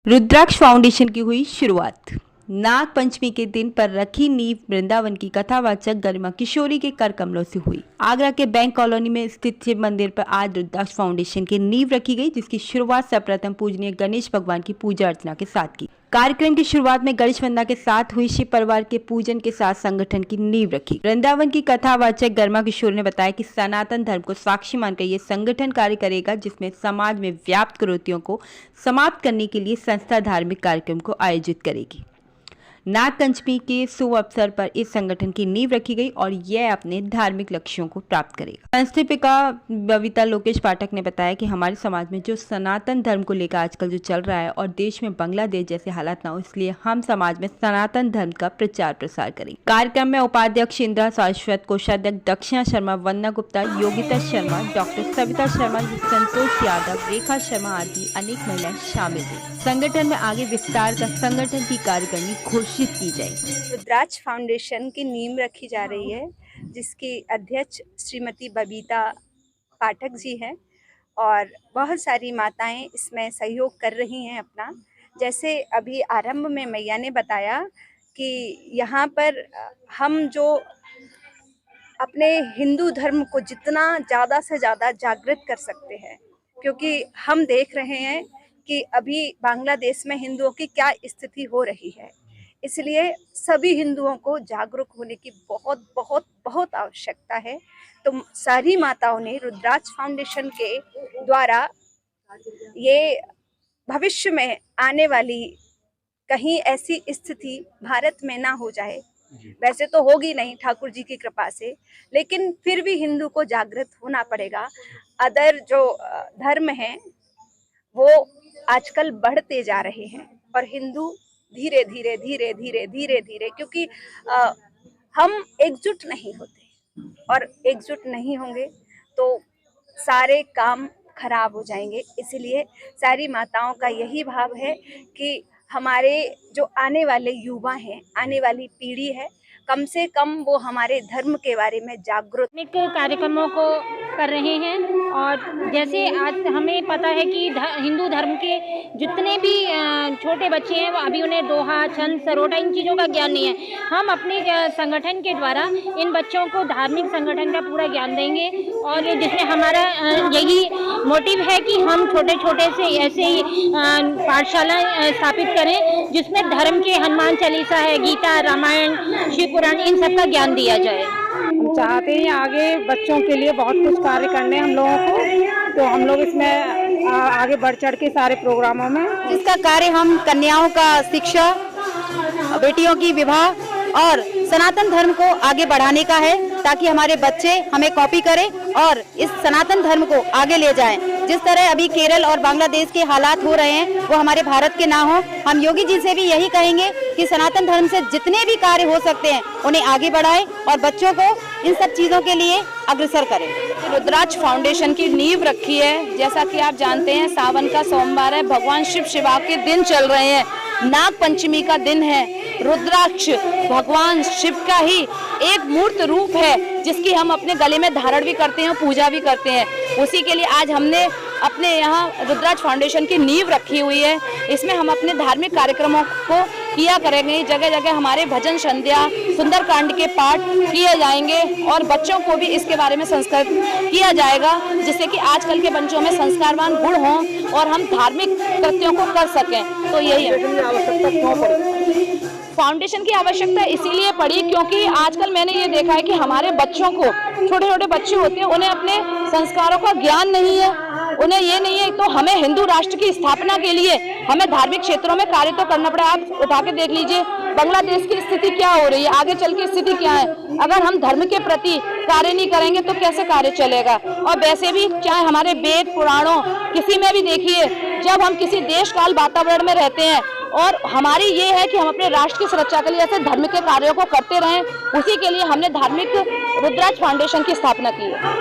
रुद्राक्ष foundation की हुई शुरुआत। नाग पंचमी के दिन पर रखी नींव वृंदावन की कथावाचक गरिमा किशोरी के कर कमलों से हुई। आगरा के बैंक कॉलोनी में स्थित शिव मंदिर पर आज रुद्राक्ष फाउंडेशन की नींव रखी गई, जिसकी शुरुआत सर्वप्रथम पूजनीय गणेश भगवान की पूजा अर्चना के साथ की। कार्यक्रम की शुरुआत में गणेश वंदना के साथ हुई। शिव परिवार के पूजन के साथ संगठन की नींव रखी। वृंदावन की कथावाचक गरिमा किशोर ने बताया कि सनातन धर्म को साक्षी मानकर ये संगठन कार्य करेगा, जिसमें समाज में व्याप्त कुरीतियों को समाप्त करने के लिए संस्था धार्मिक कार्यक्रम को आयोजित करेगी। नाग पंचमी के शुभ अवसर पर इस संगठन की नींव रखी गई और यह अपने धार्मिक लक्ष्यों को प्राप्त करेगा। संस्थापिका बबीता लोकेश पाठक ने बताया कि हमारे समाज में जो सनातन धर्म को लेकर आजकल जो चल रहा है और देश में बांग्लादेश जैसे हालात ना हो, इसलिए हम समाज में सनातन धर्म का प्रचार प्रसार करें। कार्यक्रम में उपाध्यक्ष इंदिरा शाश्वत, कोषाध्यक्ष दक्षिणा शर्मा, वंदना गुप्ता, योगिता शर्मा, डॉक्टर सविता शर्मा, संतोष यादव, रेखा शर्मा आदि अनेक महिलाएं शामिल थी। संगठन में आगे विस्तार कर संगठन की कार्यकारिणी घोषित की जाएगी। रुद्राक्ष फाउंडेशन की नींव रखी जा रही है, जिसकी अध्यक्ष श्रीमती बबीता पाठक जी हैं और बहुत सारी माताएं इसमें सहयोग कर रही हैं अपना। जैसे अभी आरंभ में मैया ने बताया कि यहाँ पर हम जो अपने हिंदू धर्म को जितना ज़्यादा से ज़्यादा जागृत कर सकते हैं, क्योंकि हम देख रहे हैं कि अभी बांग्लादेश में हिंदुओं की क्या स्थिति हो रही है। इसलिए सभी हिंदुओं को जागरूक होने की बहुत बहुत बहुत आवश्यकता है। तो सारी माताओं ने रुद्राक्ष फाउंडेशन के द्वारा ये भविष्य में आने वाली कहीं ऐसी स्थिति भारत में ना हो जाए, वैसे तो होगी नहीं ठाकुर जी की कृपा से, लेकिन फिर भी हिंदू को जागृत होना पड़ेगा। अदर जो धर्म हैं वो आजकल बढ़ते जा रहे हैं और हिंदू धीरे धीरे धीरे धीरे धीरे धीरे, क्योंकि हम एकजुट नहीं होते और एकजुट नहीं होंगे तो सारे काम खराब हो जाएंगे। इसलिए सारी माताओं का यही भाव है कि हमारे जो आने वाले युवा हैं, आने वाली पीढ़ी है, कम से कम वो हमारे धर्म के बारे में जागरूक कार्यक्रमों को कर रहे हैं। और जैसे आज हमें पता है कि हिंदू धर्म के जितने भी छोटे बच्चे हैं वो अभी उन्हें दोहा, छंद, सरोटा इन चीज़ों का ज्ञान नहीं है। हम अपने संगठन के द्वारा इन बच्चों को धार्मिक संगठन का पूरा ज्ञान देंगे और जिसमें हमारा यही मोटिव है कि हम छोटे छोटे से ऐसे ही पाठशाला स्थापित करें जिसमें धर्म के हनुमान चालीसा है, गीता, रामायण, शिव पुराण, इन सब का ज्ञान दिया जाए। हम चाहते हैं आगे बच्चों के लिए बहुत कुछ कार्य करने हम लोगों को, तो हम लोग इसमें आगे बढ़ चढ़ के सारे प्रोग्रामों में इसका कार्य हम कन्याओं का शिक्षा, बेटियों की विवाह और सनातन धर्म को आगे बढ़ाने का है, ताकि हमारे बच्चे हमें कॉपी करें और इस सनातन धर्म को आगे ले जाएं। जिस तरह अभी केरल और बांग्लादेश के हालात हो रहे हैं वो हमारे भारत के ना हो। हम योगी जी से भी यही कहेंगे कि सनातन धर्म से जितने भी कार्य हो सकते हैं उन्हें आगे बढ़ाएं और बच्चों को इन सब चीज़ों के लिए अग्रसर करें। रुद्राक्ष फाउंडेशन की नींव रखी है। जैसा कि आप जानते हैं सावन का सोमवार है, भगवान शिव शिवा के दिन चल रहे हैं, नाग पंचमी का दिन है। रुद्राक्ष भगवान शिव का ही एक मूर्त रूप है जिसकी हम अपने गले में धारण भी करते हैं, पूजा भी करते हैं। उसी के लिए आज हमने अपने यहाँ रुद्राक्ष फाउंडेशन की नींव रखी हुई है। इसमें हम अपने धार्मिक कार्यक्रमों को किया करेंगे। जगह जगह हमारे भजन, संध्या, सुंदरकांड के पाठ किए जाएंगे और बच्चों को भी इसके बारे में संस्कार किया जाएगा, जिससे कि आजकल के बच्चों में संस्कारवान गुण हों और हम धार्मिक कृत्यों को कर सकें। तो यही फाउंडेशन की आवश्यकता इसीलिए पड़ी क्योंकि आजकल मैंने ये देखा है कि हमारे बच्चों को, छोटे छोटे बच्चे होते हैं, उन्हें अपने संस्कारों का ज्ञान नहीं है, उन्हें ये नहीं है। तो हमें हिंदू राष्ट्र की स्थापना के लिए हमें धार्मिक क्षेत्रों में कार्य तो करना पड़ा। आप उठा के देख लीजिए बांग्लादेश की स्थिति क्या हो रही है, आगे चल के स्थिति क्या है। अगर हम धर्म के प्रति कार्य नहीं करेंगे तो कैसे कार्य चलेगा। और वैसे भी चाहे हमारे वेद, पुराणों, किसी में भी देखिए, जब हम किसी देश काल वातावरण में रहते हैं और हमारी ये है कि हम अपने राष्ट्र की सुरक्षा के लिए ऐसे धर्म के कार्यों को करते रहें, उसी के लिए हमने धार्मिक रुद्राक्ष फाउंडेशन की स्थापना की है।